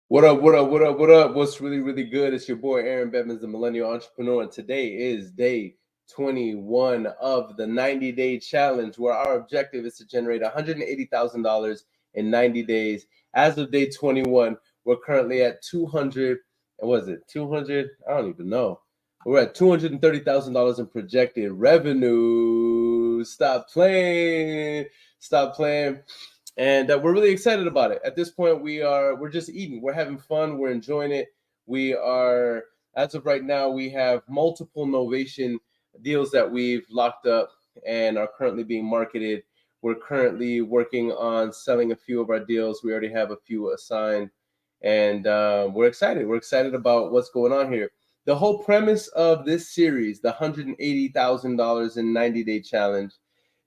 What up, what up, what up, what up? What's really, really good? It's your boy Aaron Bedmans, the Millennial Entrepreneur, and today is day 21 of the 90-day challenge, where our objective is to generate $180,000 in 90 days. As of day 21, we're currently at 200, and what is it, 200? I don't even know. We're at $230,000 in projected revenue. Stop playing. Stop playing. And we're really excited about it. At this point, we're just eating. We're having fun. We're enjoying it. We are, as of right now, we have multiple Novation deals that we've locked up and are currently being marketed. We're currently working on selling a few of our deals. We already have a few assigned, and we're excited. We're excited about what's going on here. The whole premise of this series, the $180,000 in 90-day challenge,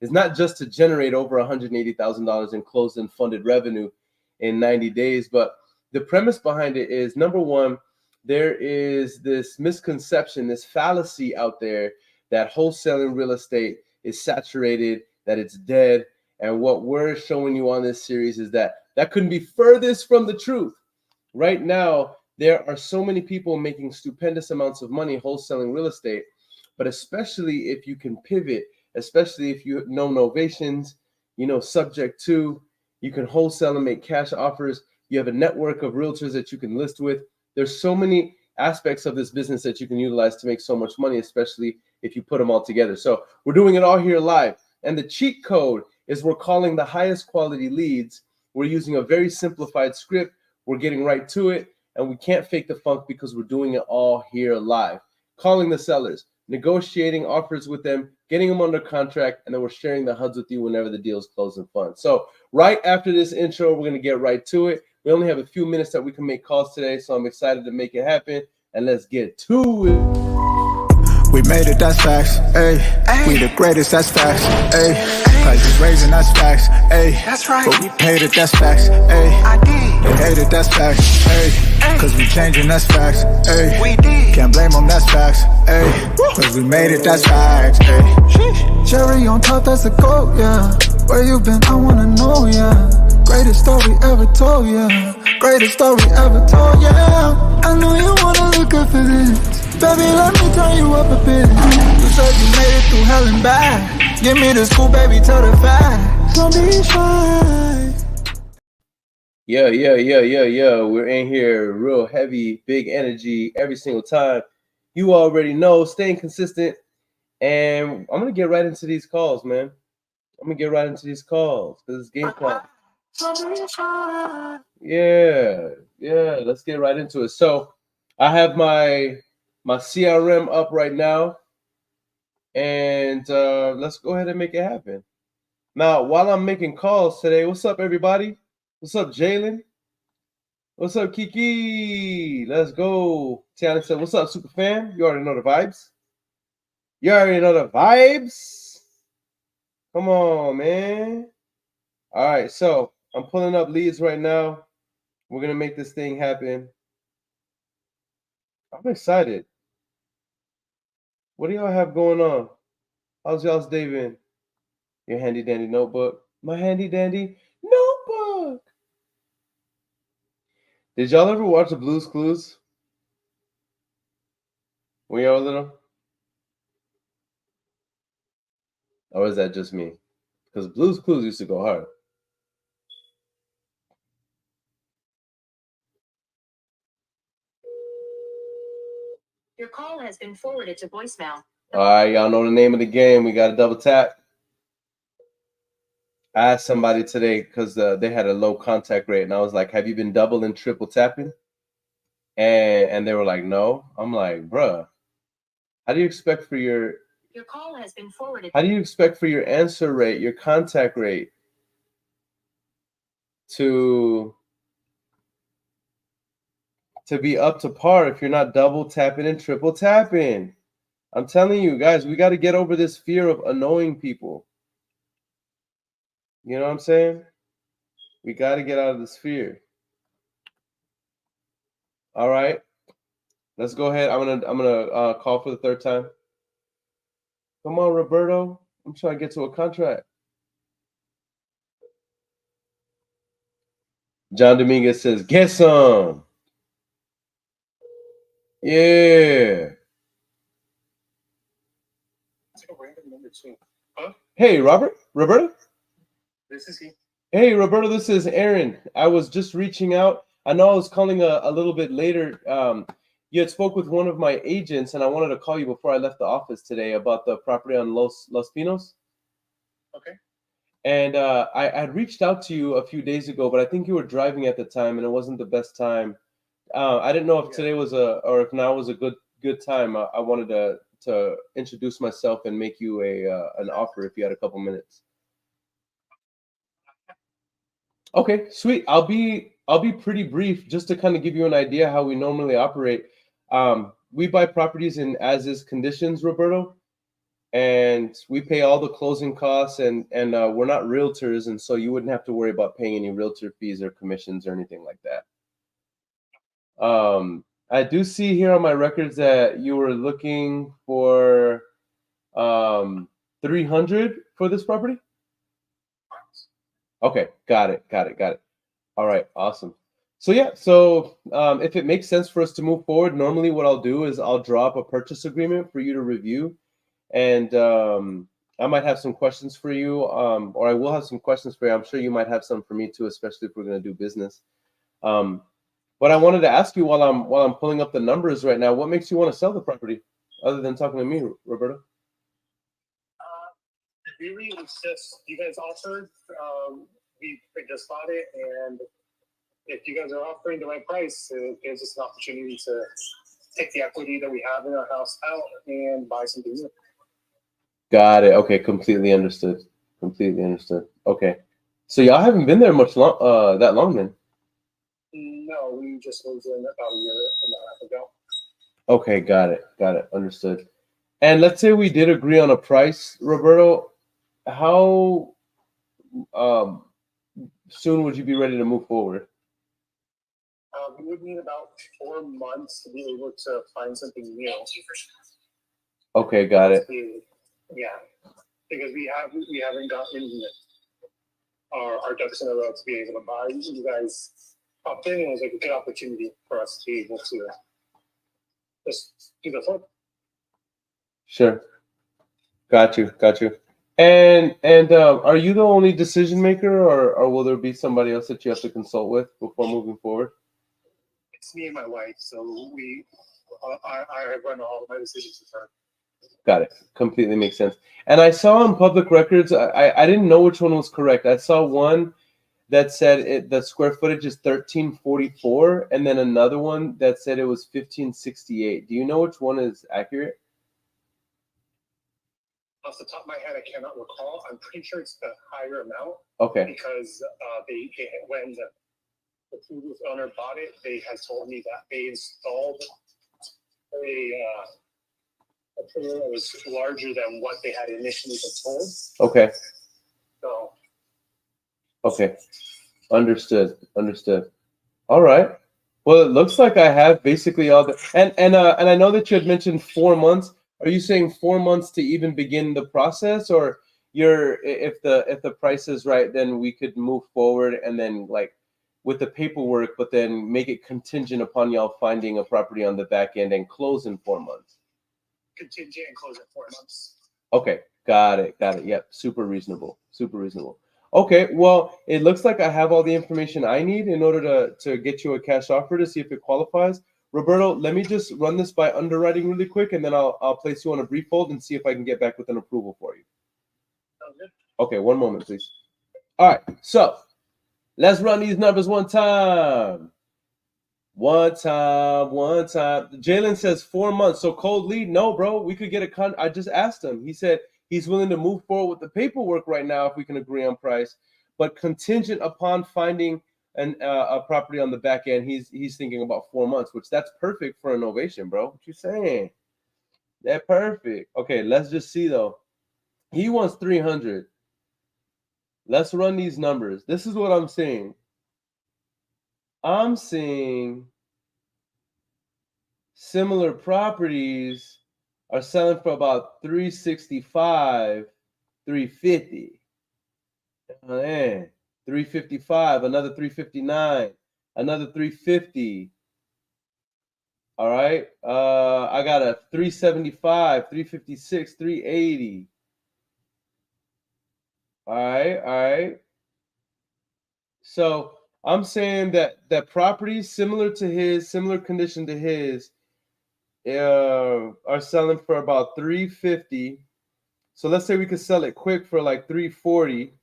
is not just to generate over $180,000 in closed and funded revenue in 90 days, but the premise behind it is, number one, there is this misconception, this fallacy out there that wholesaling real estate is saturated, that it's dead. And what we're showing you on this series is that couldn't be furthest from the truth. Right now, there are so many people making stupendous amounts of money wholesaling real estate, but especially if you can pivot, especially if you know novations, you know subject to, you can wholesale and make cash offers. You have a network of realtors that you can list with. There's so many aspects of this business that you can utilize to make so much money, especially if you put them all together. So we're doing it all here live. And the cheat code is we're calling the highest quality leads. We're using a very simplified script. We're getting right to it. And we can't fake the funk because we're doing it all here live. Calling the sellers, negotiating offers with them, getting them under contract, and then we're sharing the HUDs with you whenever the deal is closed and fund. So right after this intro, we're going to get right to it. We only have a few minutes that we can make calls today, so I'm excited to make it happen, and let's get to it. We made it, that's facts, ayy. We the greatest, that's facts, ayy. Prices raising, that's facts, ayy. That's right. But we paid it, that's facts, ayy. I did. They hate it, that's facts, ayy. Cause we changing, that's facts, ayy. We did. Can't blame them, that's facts, ayy. Cause we made it, that's facts, ayy. Cherry on top, that's a goat, yeah. Where you been, I wanna know, yeah. Greatest story ever told, yeah. Greatest story ever told, yeah. I know you wanna look up for this. Baby, let me turn you up a bit. You said you made it through hell and back. Give me the scoop, baby, tell the facts. Don't be shy. Yeah. We're in here real heavy, big energy every single time. You already know, staying consistent. And I'm going to get right into these calls, man. I'm going to get right into these calls because it's game time. Yeah, let's get right into it. So I have my CRM up right now, and let's go ahead and make it happen. Now, while I'm making calls today, what's up, everybody? What's up, Jalen? What's up, Kiki? Let's go. Tiana said, what's up, super fan? You already know the vibes. Come on, man. All right, so I'm pulling up leads right now. We're going to make this thing happen. I'm excited. What do y'all have going on? How's y'all's day been? Your handy dandy notebook. My handy dandy notebook. Did y'all ever watch the Blue's Clues when y'all were little? Or is that just me? Because Blue's Clues used to go hard. Your call has been forwarded to voicemail. All right, y'all know the name of the game. We got to double tap. I asked somebody today because they had a low contact rate, and I was like, have you been double and triple tapping? And they were like, no. I'm like, bruh, how do you expect for your call has been forwarded. How do you expect for your answer rate, your contact rate to be up to par if you're not double tapping and triple tapping? I'm telling you guys, we got to get over this fear of annoying people. You know what I'm saying? We got to get out of this fear. All right, let's go ahead. I'm gonna call for the third time. Come on, Roberto. I'm trying to get to a contract. John Dominguez says, get some. Yeah. Huh? Hey, Roberto? This is he. Hey, Roberto, this is Aaron. I was just reaching out. I know I was calling a little bit later. You had spoke with one of my agents, and I wanted to call you before I left the office today about the property on Los Pinos. Okay. And I had reached out to you a few days ago, but I think you were driving at the time, and it wasn't the best time. I didn't know if today was or if now was a good time. I wanted to introduce myself and make you an offer if you had a couple minutes. Okay, sweet. I'll be pretty brief just to kind of give you an idea how we normally operate. We buy properties in as is conditions, Roberto, and we pay all the closing costs, and we're not realtors, and so you wouldn't have to worry about paying any realtor fees or commissions or anything like that. I do see here on my records that you were looking for 300 for this property. Okay, got it. All right, awesome. So yeah, if it makes sense for us to move forward, normally what I'll do is I'll draw up a purchase agreement for you to review, and I might have some questions for you, or I will have some questions for you. I'm sure you might have some for me too, especially if we're going to do business. But I wanted to ask you while I'm pulling up the numbers right now, what makes you want to sell the property, other than talking to me, Roberto? Really, it's just you guys offered. We just bought it, and if you guys are offering the right price, it gives us an opportunity to take the equity that we have in our house out and buy something new. Got it. Okay, completely understood. Completely understood. Okay, so y'all haven't been there that long then. No, we just moved in about a year and a half ago. Okay, got it. Understood. And let's say we did agree on a price, Roberto. How um, soon would you be ready to move forward? We would need about 4 months to be able to find something new. Okay, got it. Yeah, because we haven't gotten our ducks in a row to be able to buy. You guys popped in, and it was like a good opportunity for us to be able to just do the flip. Sure. Got you. And are you the only decision maker, or will there be somebody else that you have to consult with before moving forward? It's me and my wife, so I run all of my decisions with her. Got it. Completely makes sense. And I saw on public records, I didn't know which one was correct. I saw one that said the square footage is 1344, and then another one that said it was 1568. Do you know which one is accurate? Off the top of my head, I cannot recall. I'm pretty sure it's the higher amount. Okay. Because when the previous owner bought it, they had told me that they installed a trailer that was larger than what they had initially been told. Okay. So. Okay. Understood. All right. Well, it looks like I have basically all the and I know that you had mentioned 4 months. Are you saying 4 months to even begin the process, or if the price is right, then we could move forward and then like with the paperwork, but then make it contingent upon y'all finding a property on the back end and close in 4 months? Contingent and close in 4 months. Okay, got it. Yep, super reasonable. Okay, well, it looks like I have all the information I need in order to get you a cash offer to see if it qualifies. Roberto, let me just run this by underwriting really quick, and then I'll place you on a brief hold and see if I can get back with an approval for you. Sounds good. Okay, one moment, please. All right, so let's run these numbers one time. Jalen says 4 months. So cold lead? No, bro. We could get a I just asked him. He said he's willing to move forward with the paperwork right now if we can agree on price, but contingent upon finding a property on the back end. He's thinking about 4 months, which that's perfect for an ovation, bro. What you saying? That perfect. Okay, let's just see though. He wants 300. Let's run these numbers. This is what I'm seeing. I'm seeing similar properties are selling for about 365, 350. Man, 355, another 359, another 350. All right. I got a 375, 356, 380. All right, all right. So I'm saying that properties similar to his, similar condition to his, are selling for about 350. So let's say we could sell it quick for like 340.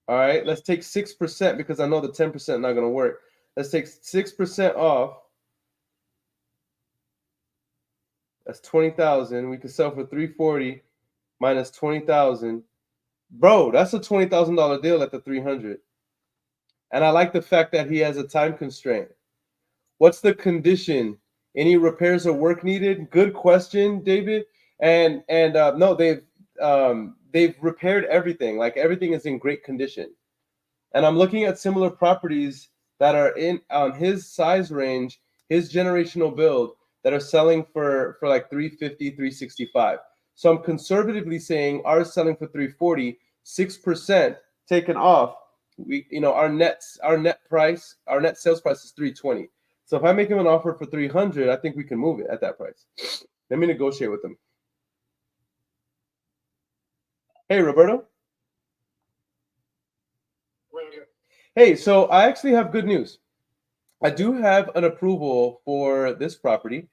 All right, let's take 6% because I know the 10% not gonna work. Let's take 6% off. That's 20,000. We could sell for 340 minus 20,000. Bro, that's a $20,000 deal at the 300. And I like the fact that he has a time constraint. What's the condition? Any repairs or work needed? Good question, David. And no, they've repaired everything. Like everything is in great condition. And I'm looking at similar properties that are in on his size range, his generational build, that are selling for like 350, 365. So I'm conservatively saying ours selling for 340, 6% taken off. Our net sales price is 320. So if I make him an offer for 300, I think we can move it at that price. Let me negotiate with him. Hey, Roberto. Hey, so I actually have good news. I do have an approval for this property.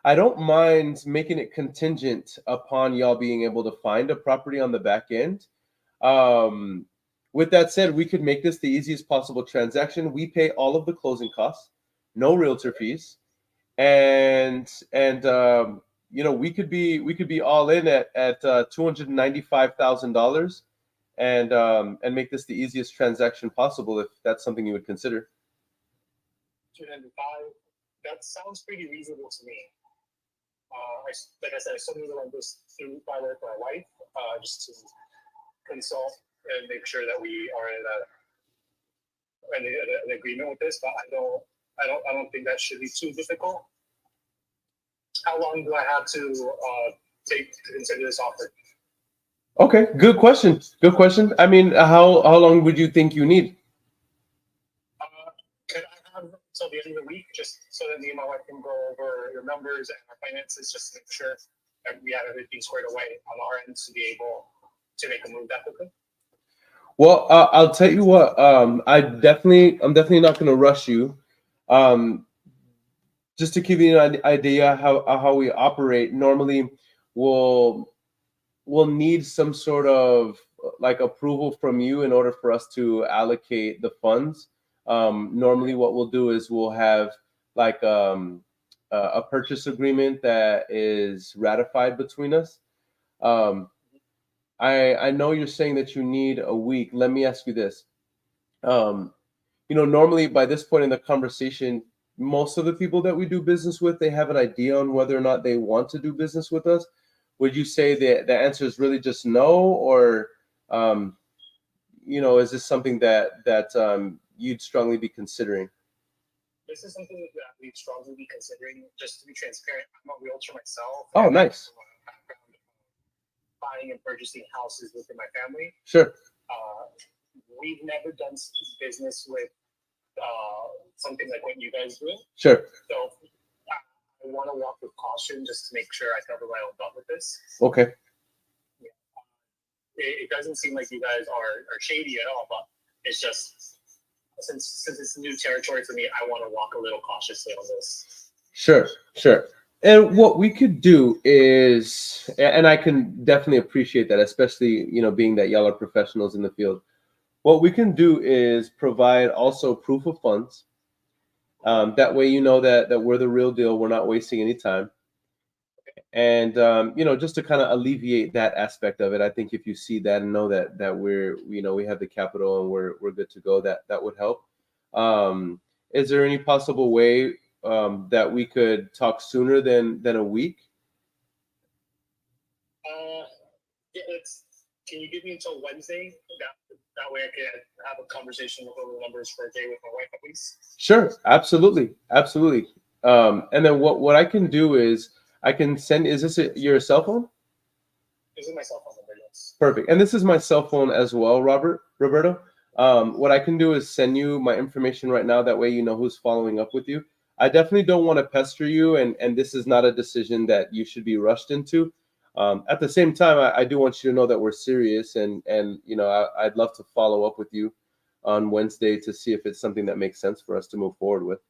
I don't mind making it contingent upon y'all being able to find a property on the back end. With that said, we could make this the easiest possible transaction. We pay all of the closing costs, no realtor fees, and we could be all in at $295,000, and make this the easiest transaction possible if that's something you would consider. 295. That sounds pretty reasonable to me. Like I said, I still need to run this through my wife, just to consult and make sure that we are in an agreement with this. But I don't think that should be too difficult. How long do I have to take to consider this offer? Okay, good question. Good question. I mean, how long would you think you need? Could I have until the end of the week, just so that me and my wife can go over your numbers and our finances, just to make sure that we have everything squared away on our end to be able to make a move that quickly? Well, I'll tell you what. I'm definitely not going to rush you. Just to give you an idea how we operate. Normally, we'll need some sort of like approval from you in order for us to allocate the funds. Normally, what we'll do is we'll have like a purchase agreement that is ratified between us. I know you're saying that you need a week. Let me ask you this. Normally by this point in the conversation, most of the people that we do business with, they have an idea on whether or not they want to do business with us. Would you say that the answer is really just no, or is this something that you'd strongly be considering? This is something that we'd strongly be considering. Just to be transparent, I'm a realtor myself. Oh, nice. Buying and purchasing houses within my family. Sure. We've never done business with something like what you guys do. Sure. So I want to walk with caution just to make sure I cover my own butt with this. Okay. Yeah. It doesn't seem like you guys are shady at all, but it's just since it's new territory for me, I want to walk a little cautiously on this. Sure. And what we could do is, and I can definitely appreciate that, especially, being that y'all are professionals in the field. What we can do is provide also proof of funds. That way, that we're the real deal. We're not wasting any time. And, just to kind of alleviate that aspect of it, I think if you see that and know that we're, we have the capital and we're good to go, that would help. Is there any possible way that we could talk sooner than a week? Can you give me until Wednesday? That way I can have a conversation with all the numbers for a day with my wife at least. Sure, absolutely. And then what I can do is I can send. Is this your cell phone? This is my cell phone number, yes. Perfect. And this is my cell phone as well, Roberto. What I can do is send you my information right now. That way, you know who's following up with you. I definitely don't want to pester you, and this is not a decision that you should be rushed into. At the same time, I do want you to know that we're serious, and you know I'd love to follow up with you on Wednesday to see if it's something that makes sense for us to move forward with.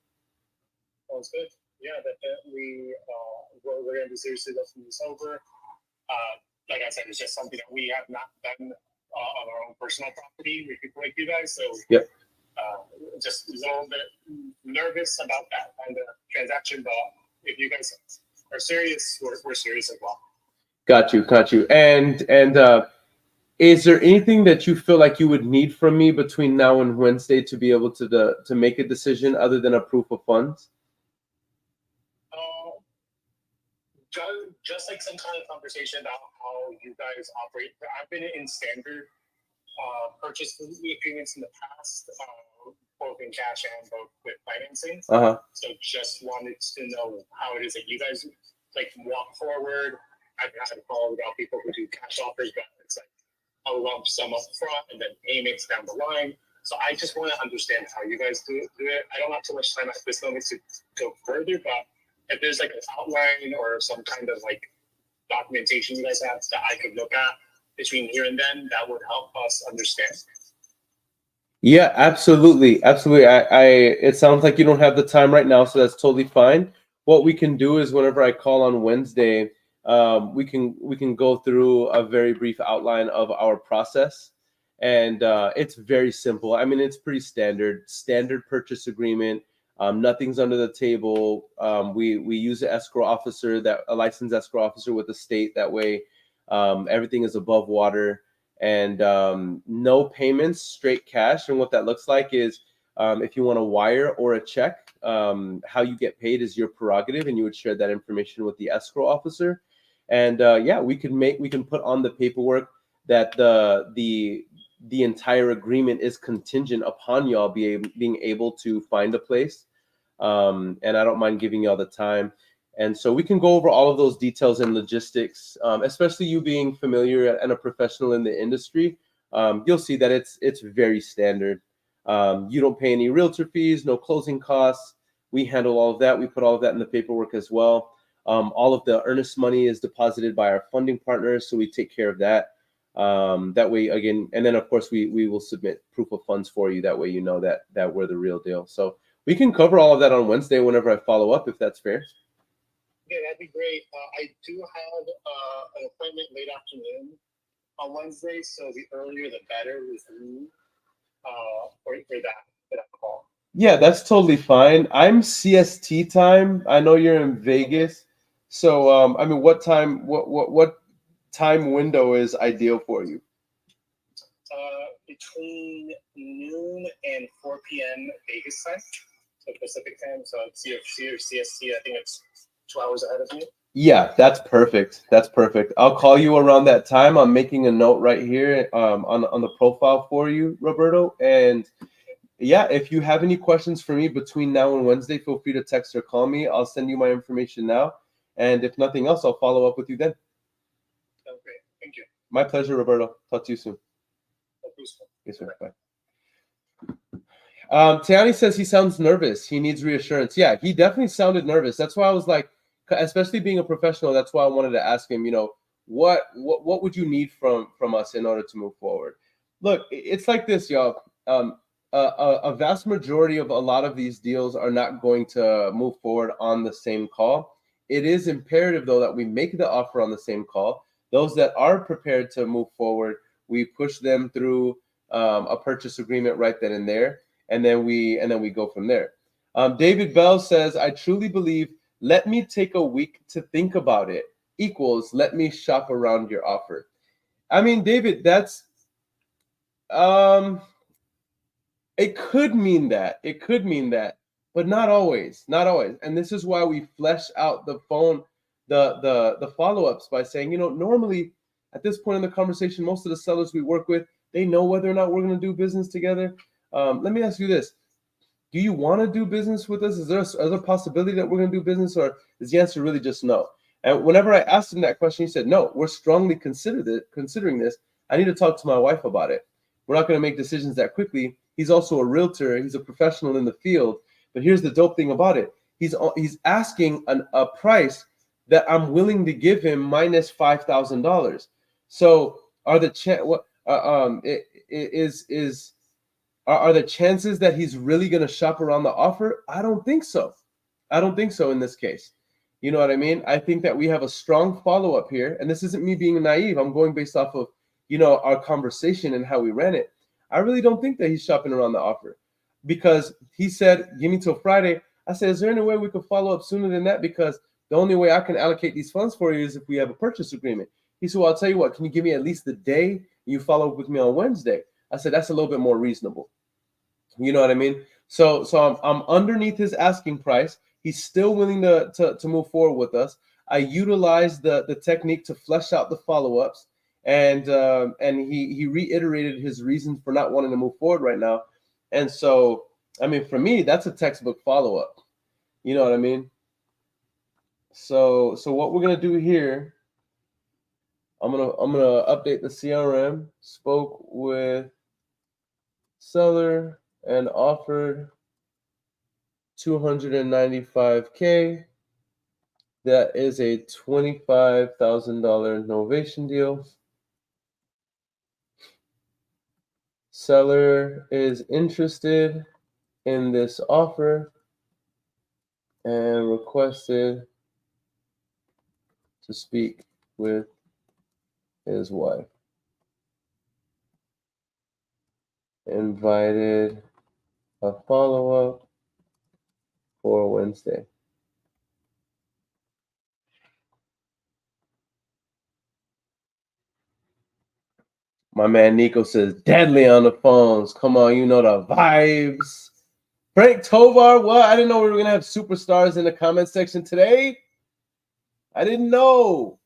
Sounds good. Yeah, definitely. We're going to be seriously looking this over. Like I said, it's just something that we have not done on our own personal property with people like you guys. So Yep. Just a little bit nervous about that kind of transaction. But if you guys are serious, we're serious as well. Got you. And is there anything that you feel like you would need from me between now and Wednesday to be able to make a decision other than a proof of funds? Just like some kind of conversation about how you guys operate. I've been in standard purchase agreements in the past, both in cash and both with financing. So just wanted to know how it is that you guys like walk forward. I've had a call about people who do cash offers, but it's like a lump sum up front and then payments down the line. So I just want to understand how you guys do it. I don't have too much time at this moment to go further, but if there's like an outline or some kind of like documentation you guys have that I could look at between here and then, that would help us understand. Yeah, absolutely. I it sounds like you don't have the time right now, so that's totally fine. What we can do is whenever I call on Wednesday, we can go through a very brief outline of our process, and it's very simple. I mean, it's pretty standard purchase agreement. Nothing's under the table. We use an escrow officer, a licensed escrow officer with the state. That way, everything is above water, and no payments, straight cash. And what that looks like is, if you want a wire or a check, how you get paid is your prerogative, and you would share that information with the escrow officer. And yeah, we can put on the paperwork that the entire agreement is contingent upon y'all being able to find a place. And I don't mind giving y'all the time. And so we can go over all of those details and logistics, especially you being familiar and a professional in the industry. You'll see that it's very standard. You don't pay any realtor fees, no closing costs. We handle all of that. We put all of that in the paperwork as well. All of the earnest money is deposited by our funding partners, so we take care of that. That way, again, and then of course we will submit proof of funds for you. That way, you know that we're the real deal. So we can cover all of that on Wednesday whenever I follow up, if that's fair. Yeah, that'd be great. I do have an appointment late afternoon on Wednesday, so the earlier the better with me for that call. Yeah, that's totally fine. I'm CST time. I know you're in Vegas, so I mean, what time window is ideal for you? Between noon and 4 p.m. Vegas time, so Pacific time. So it's your CST. I think it's 2 hours ahead of me. Yeah, that's perfect. I'll call you around that time. I'm making a note right here on the profile for you, Roberto. And yeah, if you have any questions for me between now and Wednesday, feel free to text or call me. I'll send you my information now. And if nothing else, I'll follow up with you then. Sounds great. Thank you. My pleasure, Roberto. Talk to you soon. Yes, sir. Bye. Tiani says he sounds nervous. He needs reassurance. Yeah, he definitely sounded nervous. That's why I was like, especially being a professional, that's why I wanted to ask him, what would you need from us in order to move forward? Look, it's like this, y'all. A vast majority of a lot of these deals are not going to move forward on the same call. It is imperative, though, that we make the offer on the same call. Those that are prepared to move forward, we push them through a purchase agreement right then and there, and then we go from there. David Bell says, I truly believe, let me take a week to think about it equals let me shop around your offer. I mean, David, that's it could mean that, but not always. And this is why we flesh out the follow-ups by saying, normally at this point in the conversation, most of the sellers we work with, they know whether or not we're going to do business together. Let me ask you this. Do you want to do business with us? Is there a possibility that we're going to do business, or is the answer really just no? And whenever I asked him that question, he said, no, we're strongly considering this. I need to talk to my wife about it. we're not going to make decisions that quickly. He's also a realtor. He's a professional in the field. But here's the dope thing about it. He's asking a price that I'm willing to give him minus $5,000. So are the are the chances that he's really going to shop around the offer? I don't think so. I don't think so in this case. You know what I mean? I think that we have a strong follow-up here, and this isn't me being naive. I'm going based off of, our conversation and how we ran it. I really don't think that he's shopping around the offer, because he said, give me till Friday. I said, is there any way we could follow up sooner than that? Because the only way I can allocate these funds for you is if we have a purchase agreement. He said, well, I'll tell you what, can you give me at least the day and you follow up with me on Wednesday? I said, that's a little bit more reasonable. You know what I mean? So I'm underneath his asking price. He's still willing to move forward with us. I utilized the technique to flesh out the follow-ups, and he reiterated his reasons for not wanting to move forward right now. And so, I mean, for me, that's a textbook follow-up. You know what I mean? So what we're gonna do here, I'm gonna update the CRM. Spoke with seller and offered $295K. That is a $25,000 novation deal. Seller is interested in this offer and requested to speak with his wife. Invited a follow-up for Wednesday. My man Nico says, deadly on the phones. Come on, you know the vibes. Frank Tovar, what? I didn't know we were going to have superstars in the comment section today. I didn't know.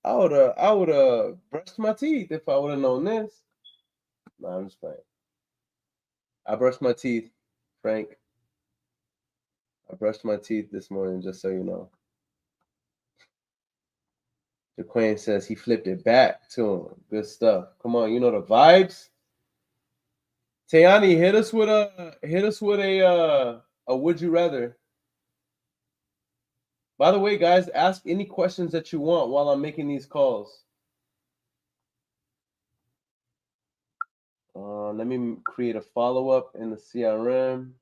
I would have brushed my teeth if I would have known this. No, I'm just playing. I brushed my teeth, Frank. I brushed my teeth this morning, just so you know. DeQuane says he flipped it back to him. Good stuff. Come on, you know the vibes. Tayani, hit us with a would you rather. By the way, guys, ask any questions that you want while I'm making these calls. Let me create a follow-up in the CRM.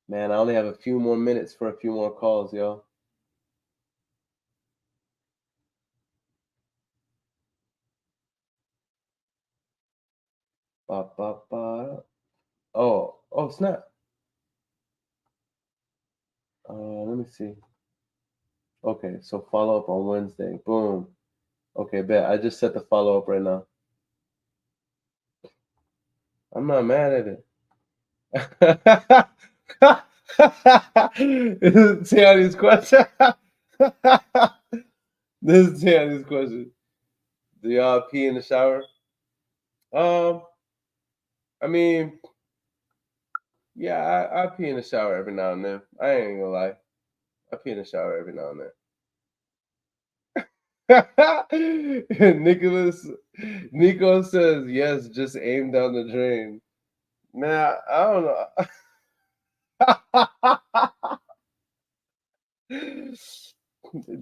Man, I only have a few more minutes for a few more calls, y'all. Oh, snap. Let me see. Okay, so follow up on Wednesday. Boom. Okay, bet. I just set the follow up right now. I'm not mad at it. This is Tiani's question. This is Tiani's question. Do y'all pee in the shower? I mean, yeah, I pee in the shower every now and then. I ain't gonna lie. I pee in the shower every now and then. Nico says, yes, just aim down the drain. Nah, I don't know.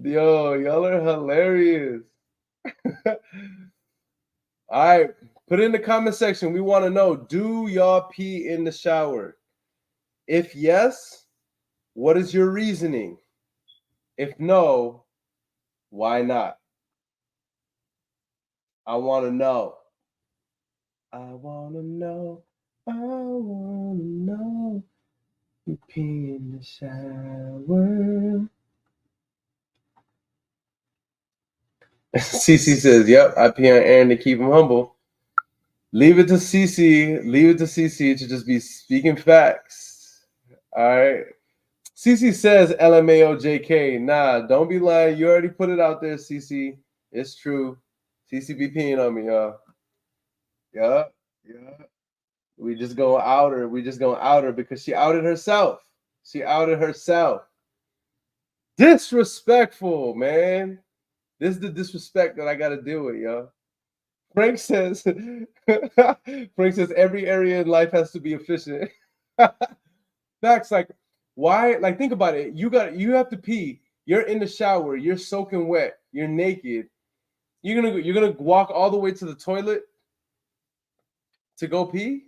Yo, y'all are hilarious. All right, put it in the comment section. We want to know, do y'all pee in the shower? If yes, what is your reasoning? If no, why not? I want to know. I want to know. I want to know. You pee in the shower. CC says, yep, I pee on Aaron to keep him humble. Leave it to CC. Leave it to CC to just be speaking facts. All right. CC says LMAO JK. Nah, don't be lying. You already put it out there, CC. It's true. CC be peeing on me, y'all. Yeah. We just gonna out her. We just gonna out her because she outed herself. Disrespectful, man. This is the disrespect that I got to deal with, yo. Frank says, Frank says every area in life has to be efficient. Facts, like why? Like think about it. You have to pee. You're in the shower. You're soaking wet. You're naked. You're gonna walk all the way to the toilet to go pee?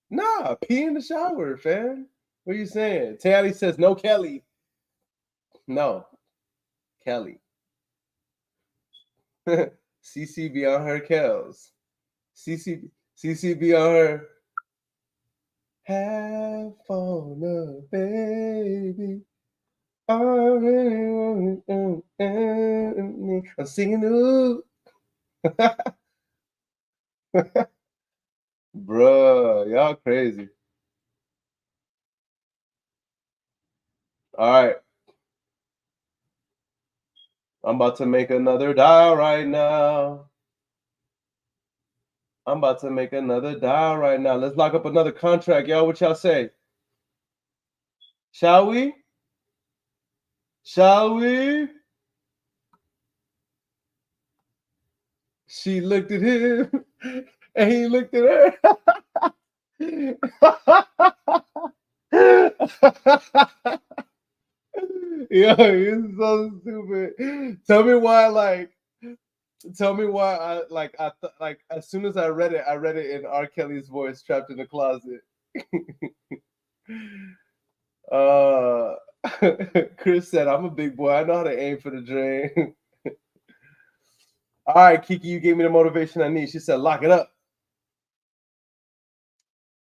Nah, pee in the shower, fam. What are you saying? Tally says no, Kelly. No, Kelly. CC be on her Kels. CC be on her. Have fun, baby. I really want it. I'm singing ooh. Bruh, y'all crazy. All right. I'm about to make another dial right now. I'm about to make another dial right now. Let's lock up another contract, y'all. What y'all say? Shall we? Shall we? She looked at him and he looked at her. Yo, you're so stupid. Tell me why, like as soon as I read it in R. Kelly's voice, trapped in the closet. Chris said, I'm a big boy. I know how to aim for the drain. All right, Kiki, you gave me the motivation I need. She said, lock it up.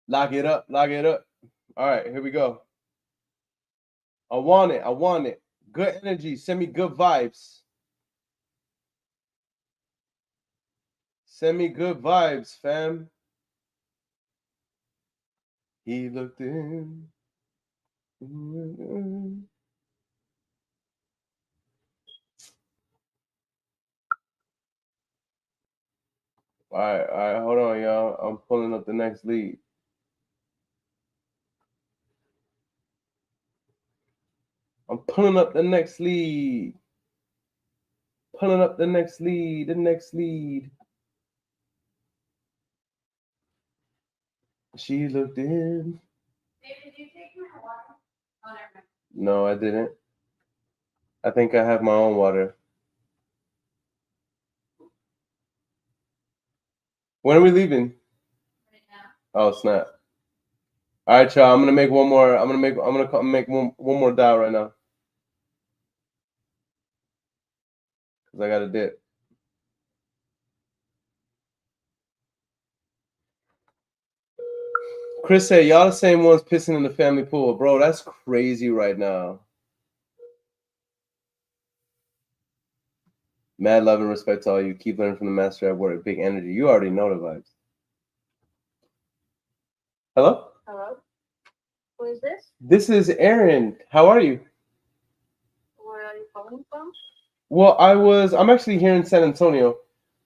Lock it up. Lock it up. All right, here we go. I want it. I want it. Good energy. Send me good vibes. Send me good vibes, fam. He looked in. All right, hold on, y'all. I'm pulling up the next lead. I'm pulling up the next lead. Pulling up the next lead. The next lead. She looked in. Did you take my water? Oh, never mind. No, I didn't. I think I have my own water. When are we leaving? Right now. Oh snap! All right, y'all. I'm gonna make one more. I'm gonna make one more dial right now because I got a dip. Chris said, y'all the same ones pissing in the family pool. Bro, that's crazy right now. Mad love and respect to all you. Keep learning from the master at work. Big energy. You already know the vibes. Hello? Hello? Who is this? This is Aaron. How are you? Where are you calling from? Well, I'm actually here in San Antonio,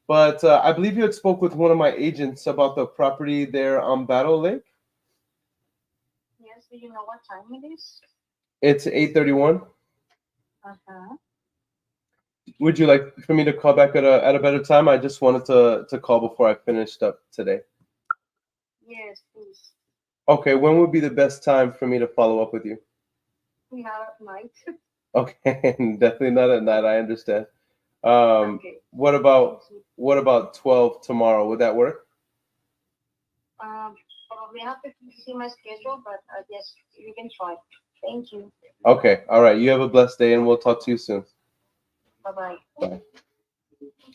but I believe you had spoke with one of my agents about the property there on Battle Lake. Yes, do you know what time it is? It's 8:31. Uh-huh. Would you like for me to call back at a better time? I just wanted to call before I finished up today. Yes, please. Okay, when would be the best time for me to follow up with you? Not at night. Okay, definitely not at night. I understand. Okay. What about 12 tomorrow? Would that work? Probably have to see my schedule, but yes, you can try. Thank you. Okay, all right. You have a blessed day, and we'll talk to you soon. Bye-bye. Bye.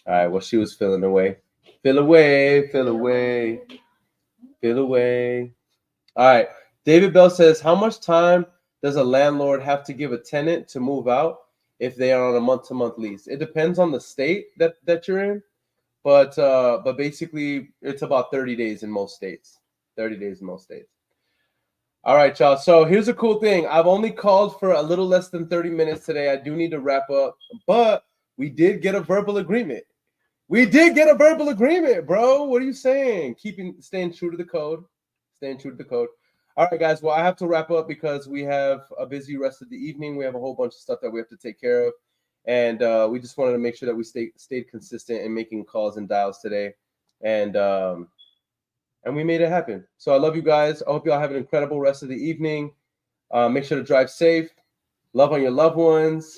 All right. Well, she was feeling away. Feel away. Feel away. Feel away. All right. David Bell says, how much time does a landlord have to give a tenant to move out if they are on a month-to-month lease? It depends on the state that you're in, but basically it's about 30 days in most states. 30 days in most states. All right, y'all. So here's a cool thing. I've only called for a little less than 30 minutes today. I do need to wrap up, but we did get a verbal agreement. We did get a verbal agreement, bro. What are you saying? Staying true to the code. Staying true to the code. All right, guys. Well, I have to wrap up because we have a busy rest of the evening. We have a whole bunch of stuff that we have to take care of. And we just wanted to make sure that we stayed consistent in making calls and dials today. And we made it happen. So I love you guys. I hope y'all have an incredible rest of the evening. Make sure to drive safe. Love on your loved ones.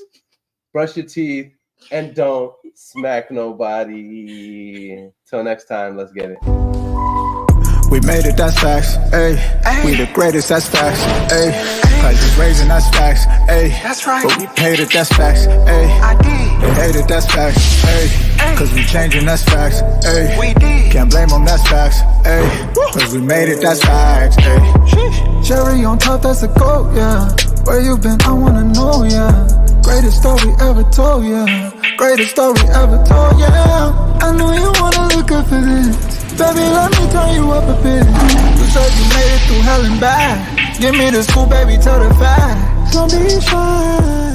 Brush your teeth. And don't smack nobody. Till next time, let's get it. We made it, that's facts, ayy. We the greatest, that's facts, ayy. Prices raising, that's facts, ayy. That's right. But we paid it, that's facts, ayy. They hate it, that's facts, ayy. Cause we changing, that's facts, ayy. We did. Can't blame them, that's facts, ayy. Cause we made it, that's facts, ayy. Cherry on top, that's a goat, yeah. Where you been, I wanna know, yeah. Greatest story ever told, yeah. Greatest story ever told, yeah. I know you wanna look up for this. Baby, let me turn you up a bit. You said you made it through hell and back. Give me the scoop, baby, tell the facts. Don't be shy.